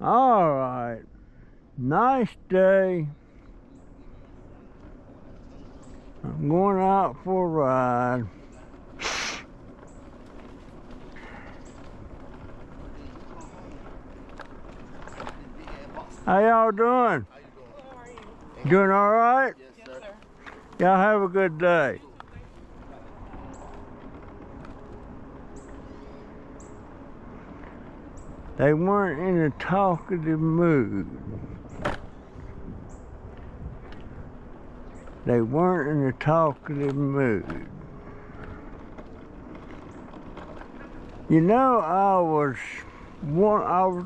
All right. Nice day. I'm going out for a ride. How y'all doing? Doing all right? Yes, sir. Y'all have a good day. They weren't in a talkative mood. They weren't in a talkative mood. You know, I was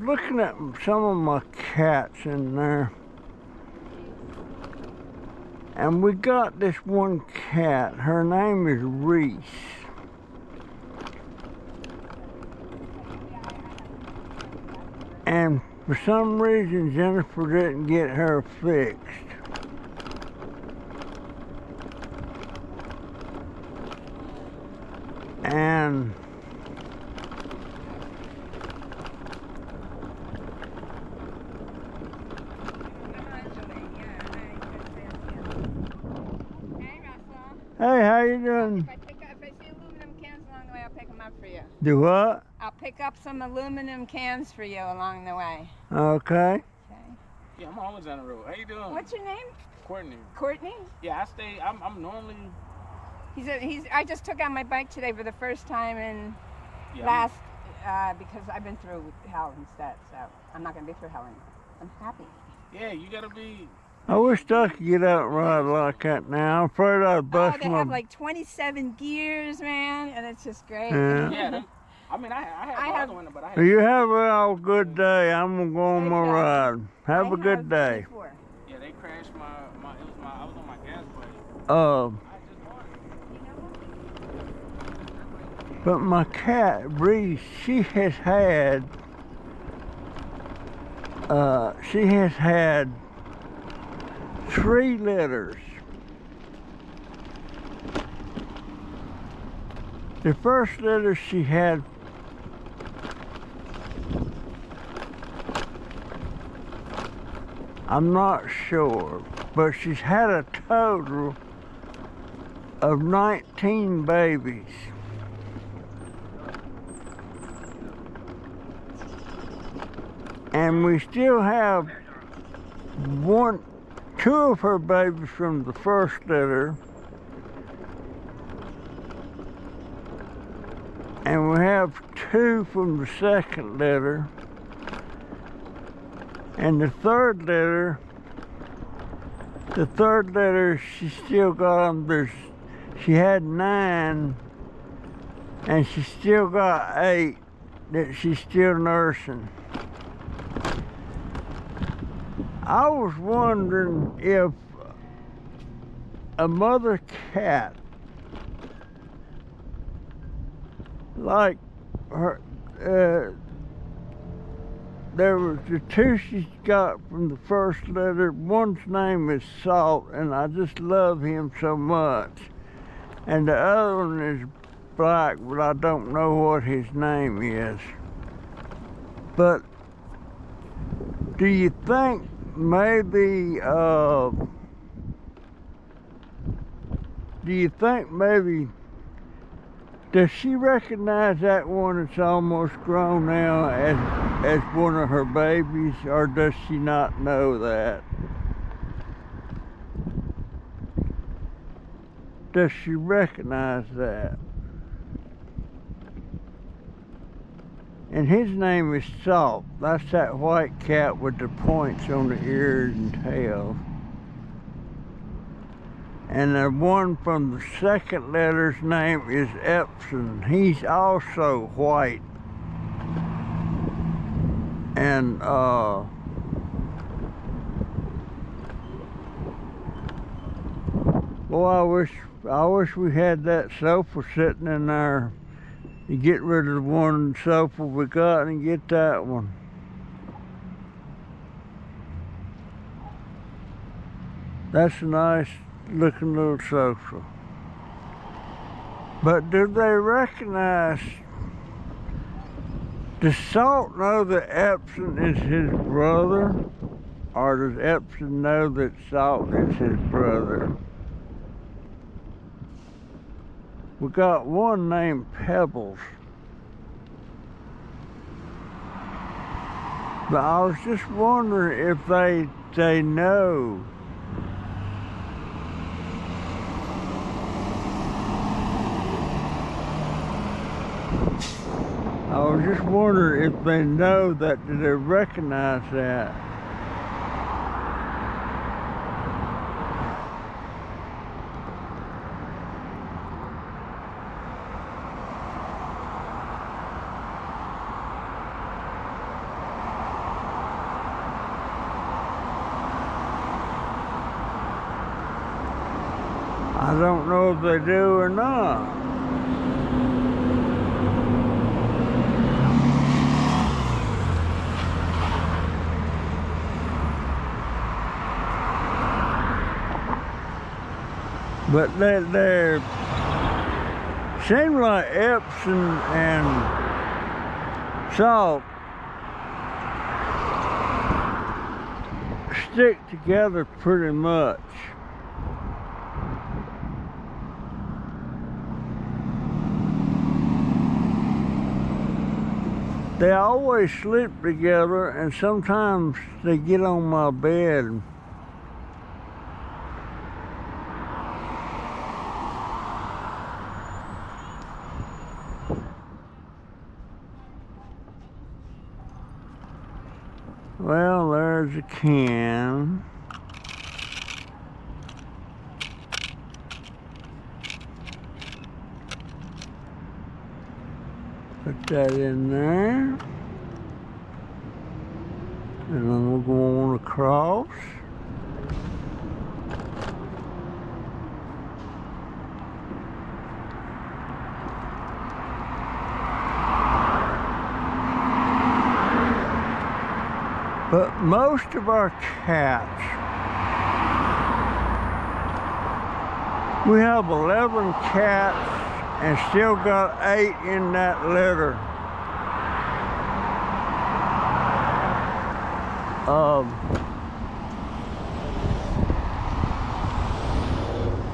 looking at some of my cats in there, and we got this one cat. Her name is Reese. And for some reason, Jennifer didn't get her fixed. And hey, how you doing? If I see aluminum cans along the way, I'll pick them up for you. Do what? I'll pick up some aluminum cans for you along the way. Okay. Okay. Yeah, I'm always on the road. How you doing? What's your name? Courtney. Courtney? Yeah, I'm normally. I just took out my bike today for the first time in because I've been through hell instead, so I'm not gonna be through hell anymore. I'm happy. Yeah, you gotta be. I wish I could get out and ride like that now. I'm afraid I'd bust they my... have like 27 gears, man, and it's just great. Yeah. Yeah, I mean, I have one, but I have. You have a good day. I'm gonna go on my ride. Have a good day. 24. Yeah, they crashed I was on my gas bike. Uh, I just bought it. but my cat, Reese, she has had 3 litters. The first litter she had, I'm not sure, but she's had a total of 19 babies. And we still have 2 of her babies from the first litter. And we have 2 from the second litter. And the third litter, she still got them. She had 9, and she still got 8 that she's still nursing. I was wondering if a mother cat, like her, there was the 2 she got from the first litter. One's name is Salt, and I just love him so much. And the other one is Black, but I don't know what his name is. But do you think maybe, does she recognize that one that's almost grown now as one of her babies, or does she not know that? Does she recognize that? And his name is Salt. That's that white cat with the points on the ears and tail. And the one from the second letter's name is Epson. He's also white. And boy, I wish we had that sofa sitting in there. You get rid of the one sofa we got and get that one. That's a nice looking little sofa. But do they recognize Does Salt know that Epson is his brother? Or does Epson know that Salt is his brother? We got one named Pebbles. But I was just wondering if they know. I was just wondering if they know that, do they recognize that? I don't know if they do or not. But they seem like Epson and Salt stick together pretty much. They always sleep together, and sometimes they get on my bed. Well, there's a can. Put that in there. And then we'll go on across. But most of our cats, we have 11 cats and still got 8 in that litter.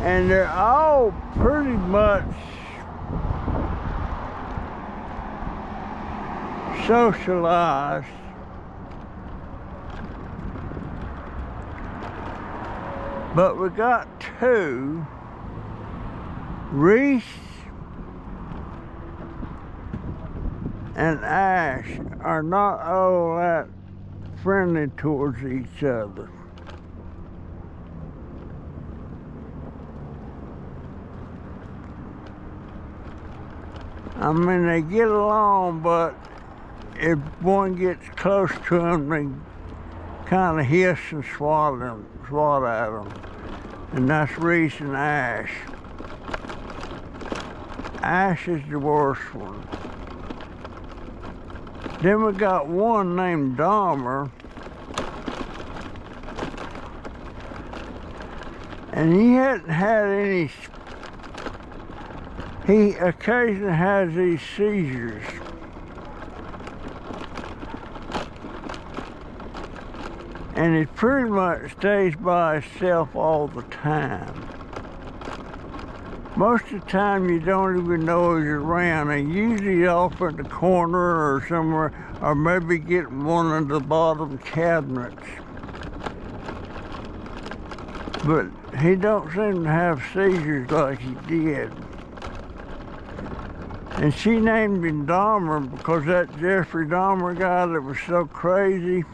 And they're all pretty much socialized. But we got 2. Reese and Ash are not all that friendly towards each other. I mean, they get along, but if one gets close to them, they kind of hiss and swat at them. And that's Reese and Ash. Ash is the worst one. Then we got one named Dahmer. And he hadn't had any, he occasionally has these seizures. And he pretty much stays by himself all the time. Most of the time you don't even know he's around. And usually off in the corner or somewhere, or maybe getting one of the bottom cabinets. But he don't seem to have seizures like he did. And she named him Dahmer because that Jeffrey Dahmer guy that was so crazy,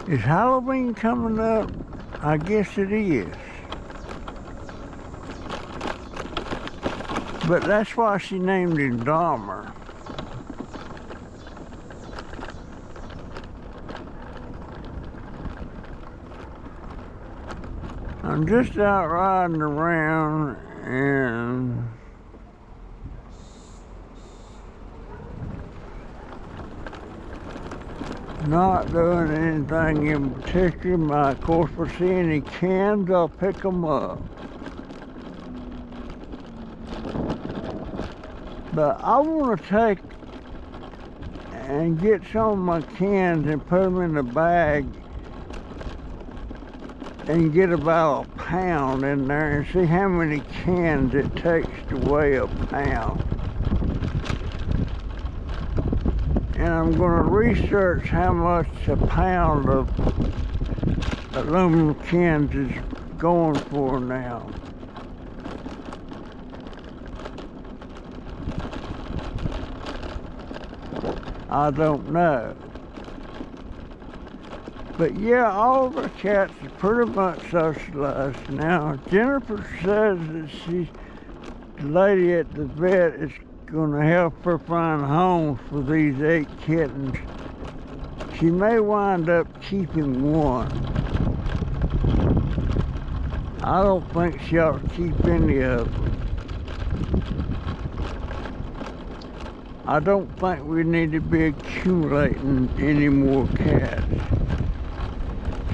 is Halloween coming up? I guess it is. But that's why she named him Dahmer. I'm just out riding around and not doing anything in particular. Of course, if I see any cans, I'll pick them up. But I want to take and get some of my cans and put them in a bag and get about a pound in there and see how many cans it takes to weigh a pound. And I'm going to research how much a pound of aluminum cans is going for now. I don't know. But yeah, all the cats are pretty much socialized now. Jennifer says that the lady at the vet is going to help her find homes for these 8 kittens. She may wind up keeping one. I don't think she ought to keep any of them. I don't think we need to be accumulating any more cats.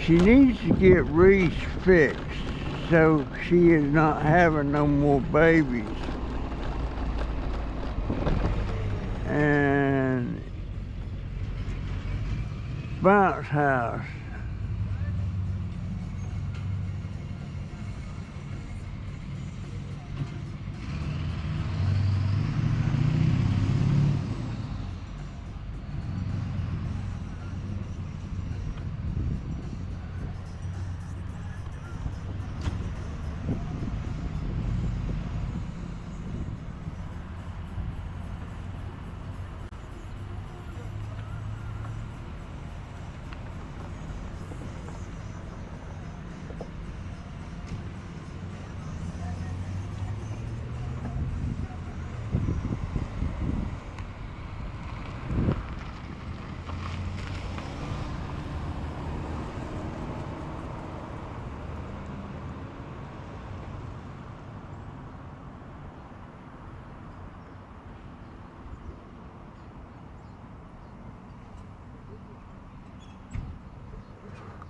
She needs to get Reese fixed so she is not having no more babies. And bounce house.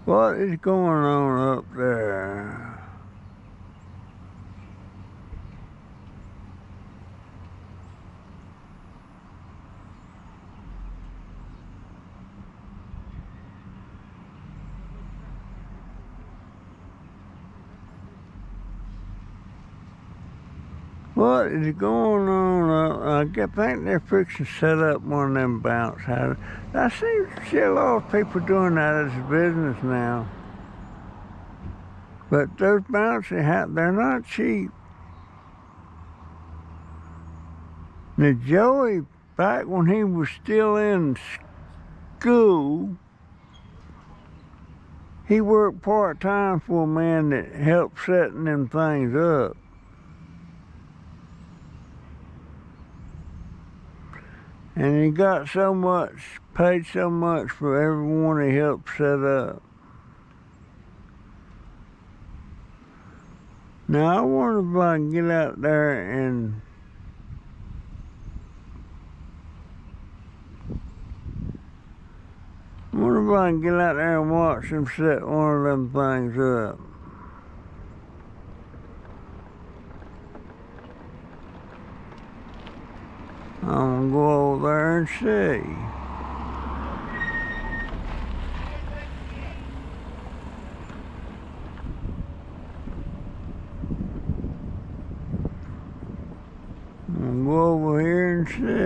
What is going on up there? What is going on? I think they're fixing to set up one of them bounce houses. I seem to see a lot of people doing that as a business now. But those bouncy houses, they're not cheap. Now Joey, back when he was still in school, he worked part-time for a man that helped setting them things up. And he got so much, paid so much for everyone he helped set up. Now I wonder if I can get out there and watch them set one of them things up. I'm gonna go over there and see. I'm gonna go over here and see.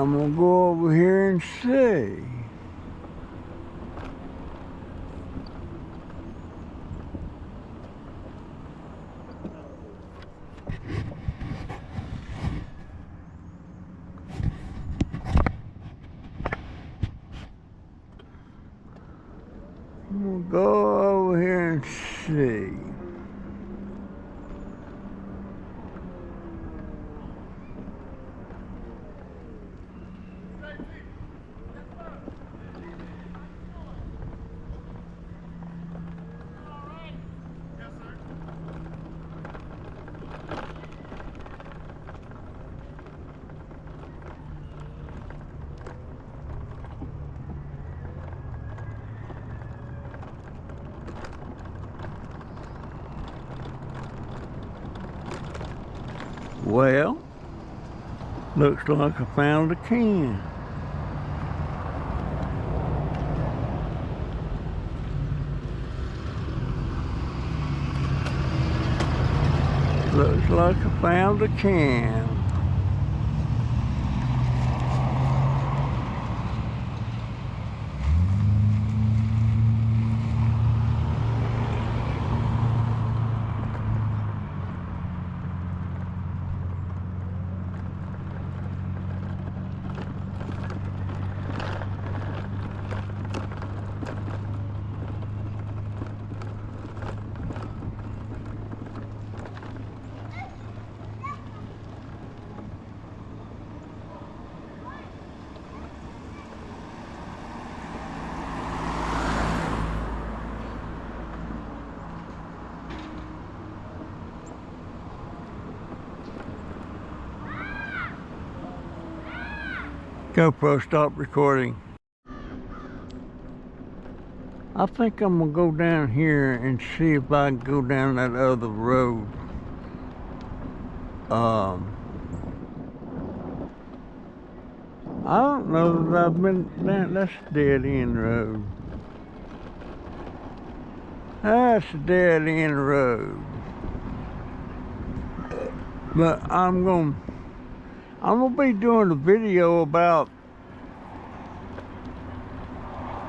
I'm gonna go over here and see. I'm gonna go over here and see. Well, looks like I found a can. Looks like I found a can. GoPro, stop recording. I think I'm gonna go down here and see if I can go down that other road. I don't know that I've been down. That's a dead end road. That's a dead end road. But I'm gonna be doing a video about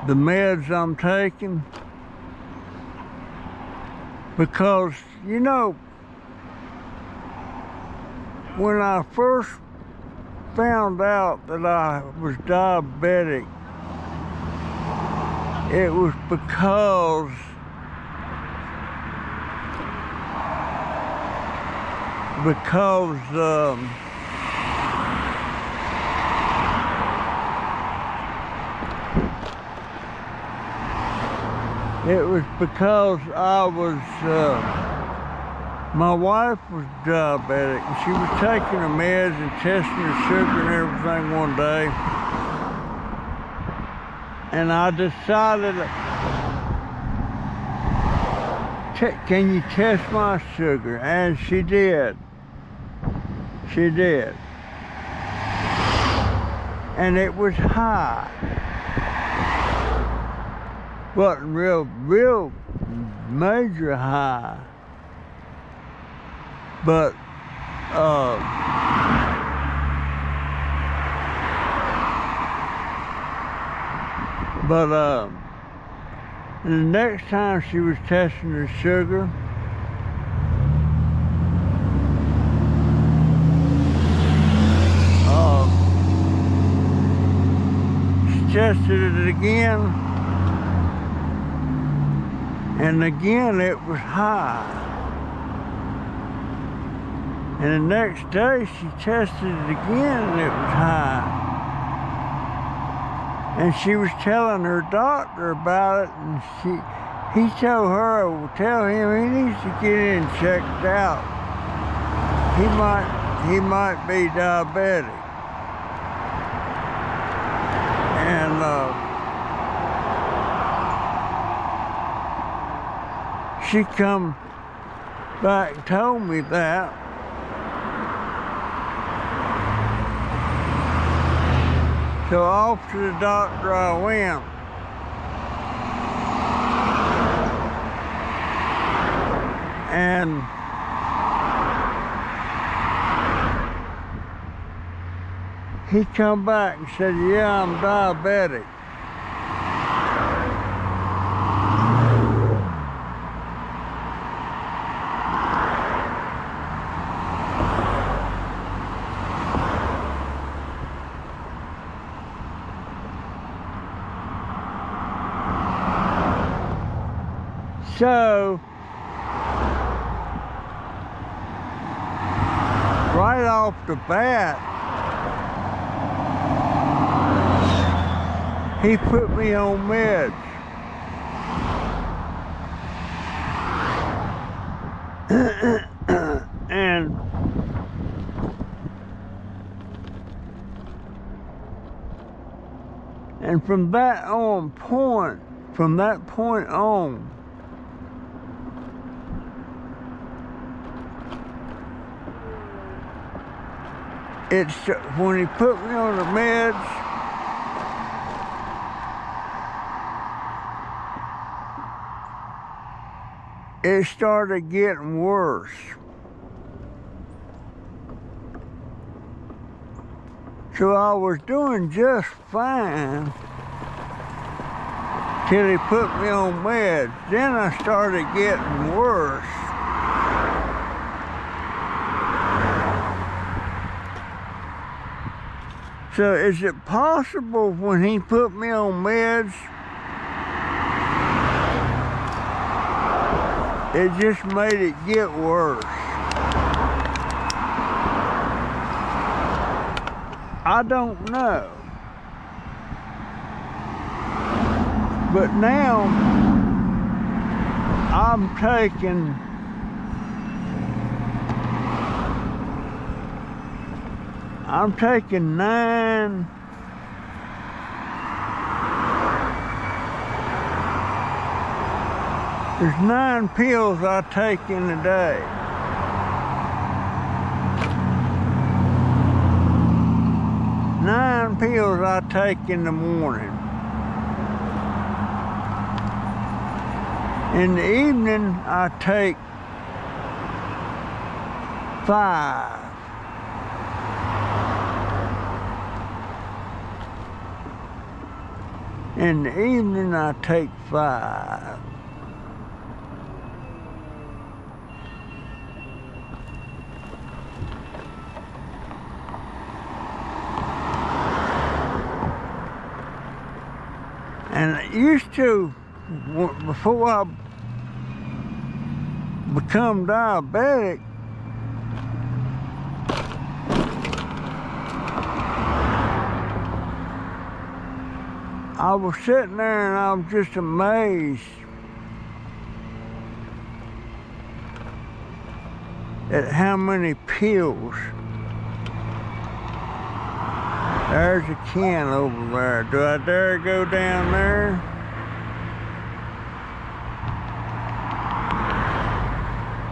the meds I'm taking, because you know, when I first found out that I was diabetic, it was because I was, my wife was diabetic, and she was taking her meds and testing her sugar and everything one day. And I decided, can you test my sugar? And she did. She did. And it was high. Wasn't real major high. But the next time she was testing her sugar, she tested it again, and again it was high. And the next day she tested it again and it was high. And she was telling her doctor about it, and he told her, well, tell him he needs to get in checked out. He might be diabetic. And she come back and told me that. So off to the doctor I went. And he come back and said, yeah, I'm diabetic. So, right off the bat, he put me on meds. And from that point on, it's when he put me on the meds, it started getting worse. So I was doing just fine till he put me on meds. Then I started getting worse. So is it possible when he put me on meds, it just made it get worse? I don't know. But now I'm taking there's 9 pills I take in a day. Nine pills I take in the morning. In the evening, I take 5. In the evening, I take 5. And I used to, before I become diabetic, I was sitting there and I was just amazed at how many pills. There's a can over there. Do I dare go down there?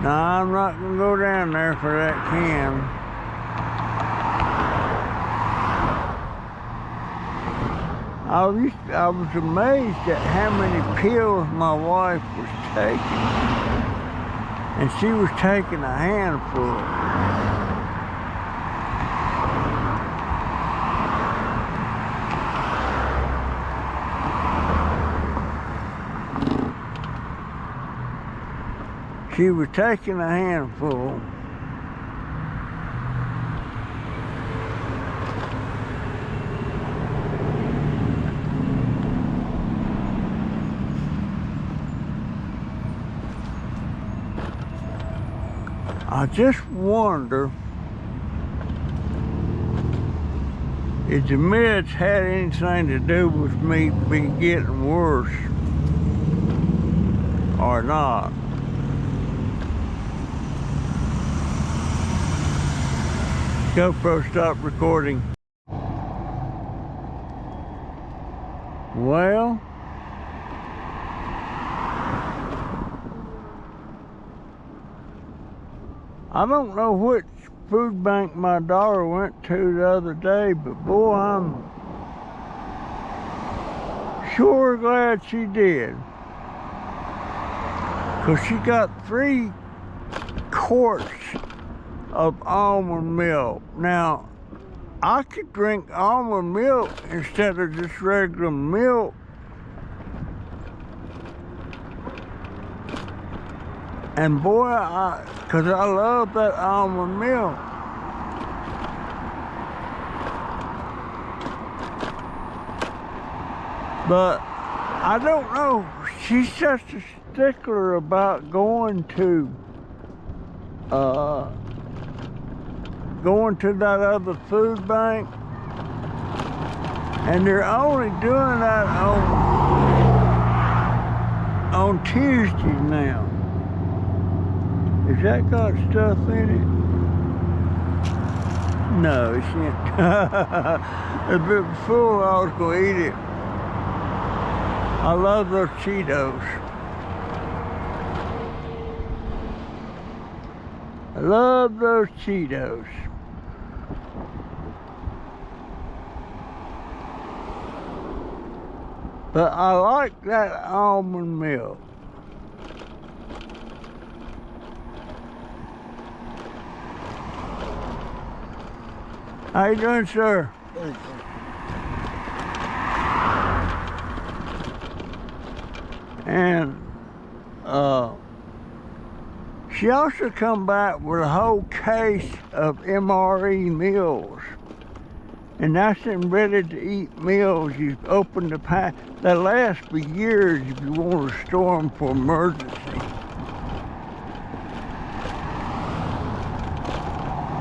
No, I'm not gonna go down there for that can. I was amazed at how many pills my wife was taking. And she was taking a handful. She was taking a handful. I just wonder if the meds had anything to do with me getting worse or not. GoPro stopped recording. Well, I don't know which food bank my daughter went to the other day, but boy, I'm sure glad she did. 'Cause she got 3 quarts of almond milk. Now, I could drink almond milk instead of just regular milk. And boy, 'cause I love that almond milk. But I don't know, she's such a stickler about going to that other food bank, and they're only doing that on Tuesday now. Has that got stuff in it? No, it shouldn't. If it was full, I was gonna eat it. I love those Cheetos. I love those Cheetos. But I like that almond milk. How you doing, sir? And she also come back with a whole case of MRE meals. And that's them ready-to-eat meals. You open the pack. They last for years if you want to store them for emergency.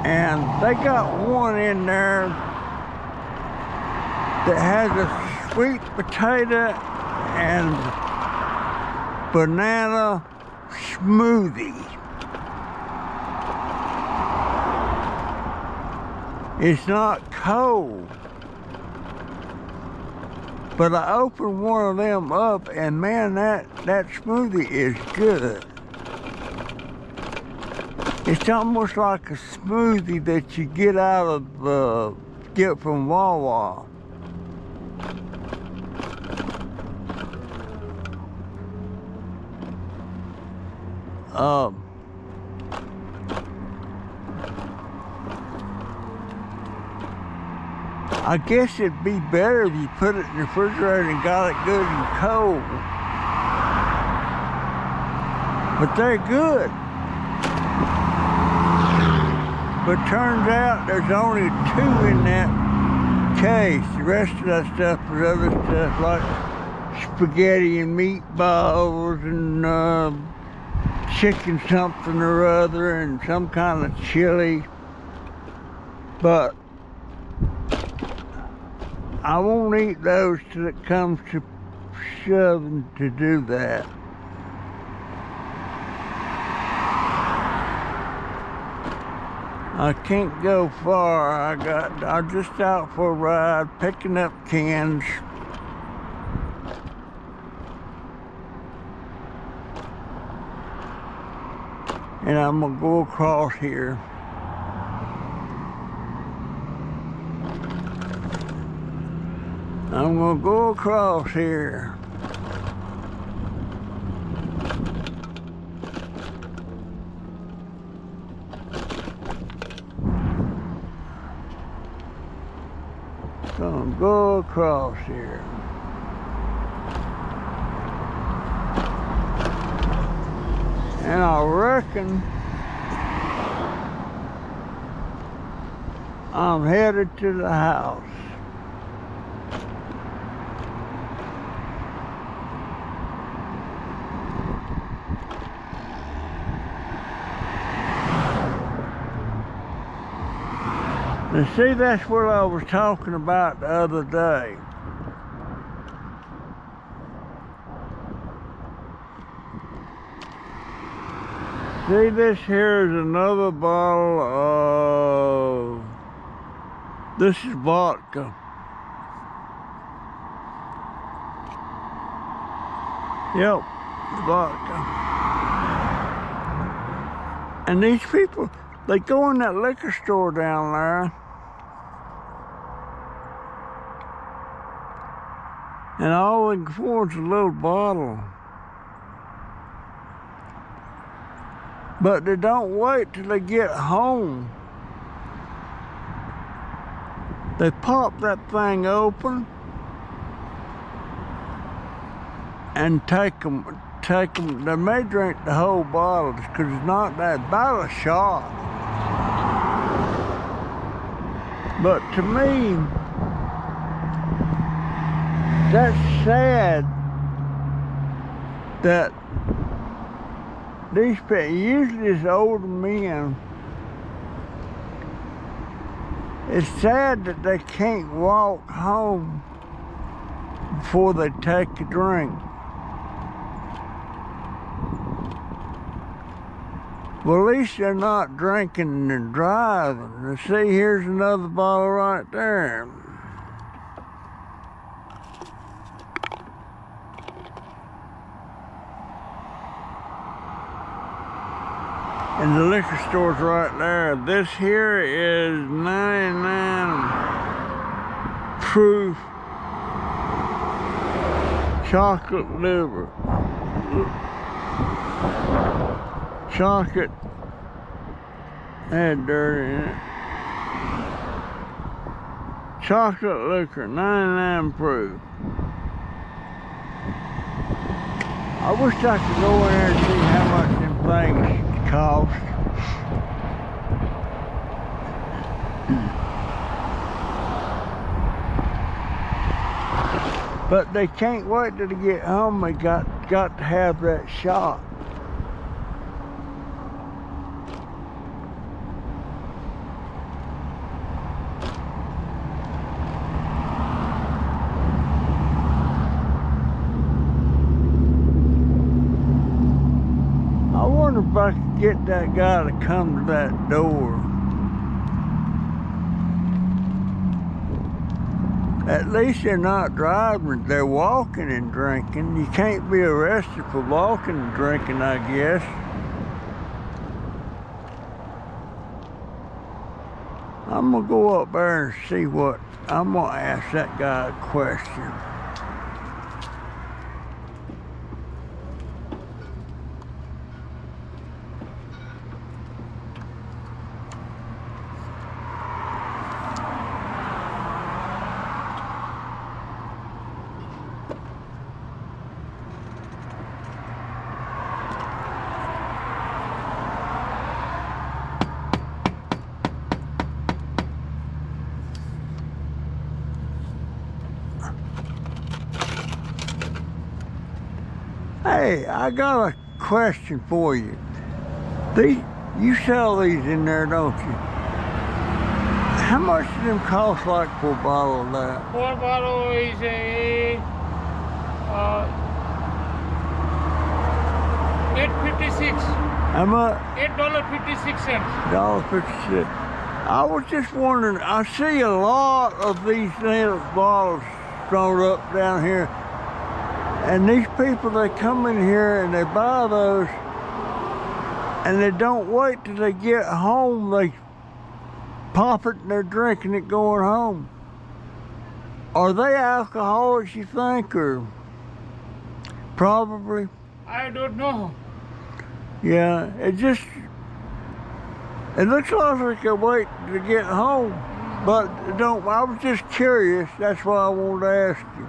And they got one in there that has a sweet potato and banana smoothie. It's not cold, but I opened one of them up, and man, that smoothie is good. It's almost like a smoothie that you get out of get from Wawa. I guess it'd be better if you put it in the refrigerator and got it good and cold. But they're good. But turns out there's only 2 in that case. The rest of that stuff was other stuff like spaghetti and meatballs and chicken something or other and some kind of chili. But I won't eat those till it comes to shoving to do that. I can't go far. I'm just out for a ride, picking up cans. And I'm gonna go across here. I'm gonna go across here. Gonna go across here. And I reckon I'm headed to the house. Now see, that's what I was talking about the other day. See, this here is another bottle of, this is vodka. Yep, vodka. And these people, they go in that liquor store down there and all they can afford is a little bottle. But they don't wait till they get home. They pop that thing open and take them, they may drink the whole bottle because it's not that, about a shot. But to me, that's sad that these people, usually it's older men, it's sad that they can't walk home before they take a drink. Well, at least they're not drinking and driving. And see, here's another bottle right there. And the liquor store's right there. This here is 99 proof chocolate liver. Chocolate had dirt in it. Chocolate liquor, 99 proof. I wish I could go in there and see how much them things cost. But they can't wait till they get home. They got to have that shot. I wonder if I could get that guy to come to that door. At least they're not driving, they're walking and drinking. You can't be arrested for walking and drinking, I guess. I'm gonna go up there and see what, I'm gonna ask that guy a question. Hey, I got a question for you. You sell these in there, don't you? How much do them cost, like, for a bottle of that? For a bottle is $8.56. How much? $8.56. $1.56. I was just wondering, I see a lot of these little bottles thrown up down here. And these people, they come in here and they buy those and they don't wait till they get home. They pop it and they're drinking it going home. Are they alcoholics, you think, or probably? I don't know. Yeah, it looks like they wait to get home, but don't. I was just curious. That's why I wanted to ask you.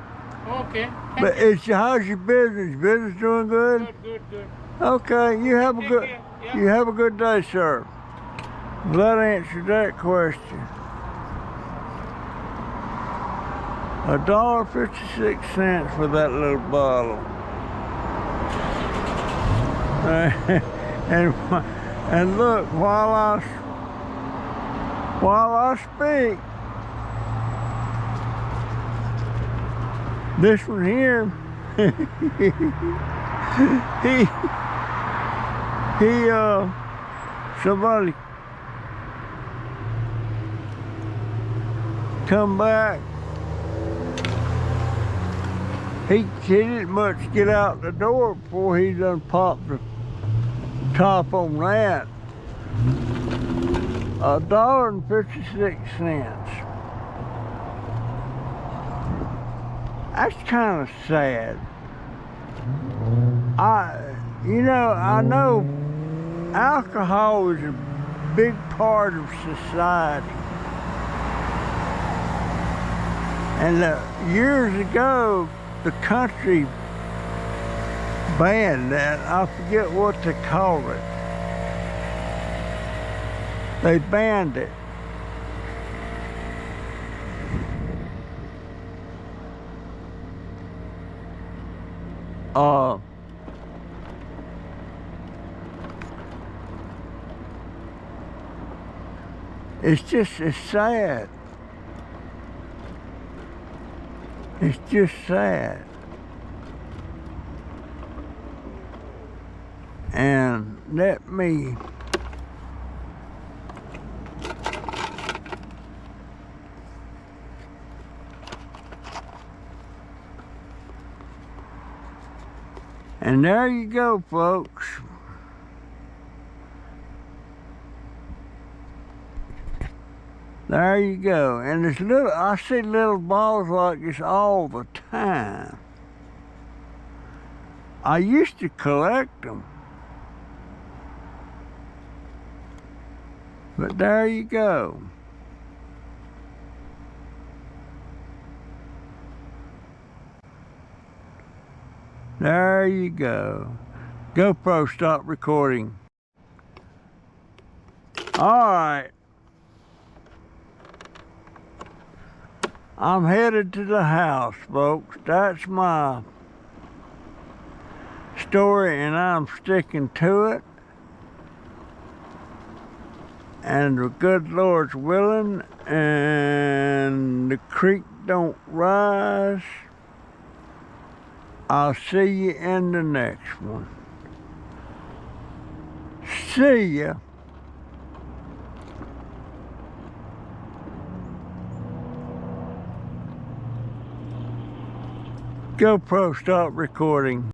Okay. But how's your business? Business doing good? Good. Okay, you have a Take good care. Yeah. you have a good day, sir. Well, that answered that question. $1.56 for that little bottle. And look, while I speak, this one here, somebody come back. He didn't much get out the door before he done popped the top on that. $1.56. That's kind of sad. I know alcohol is a big part of society. And years ago, the country banned that. I forget what they called it. They banned it. It's sad. It's just sad. And let me and there you go, folks. There you go. And I see little balls like this all the time. I used to collect them. But there you go. There you go. GoPro, stop recording. Alright. I'm headed to the house, folks. That's my story, and I'm sticking to it. And the good Lord's willing, and the creek don't rise, I'll see you in the next one. See ya. GoPro, stop recording.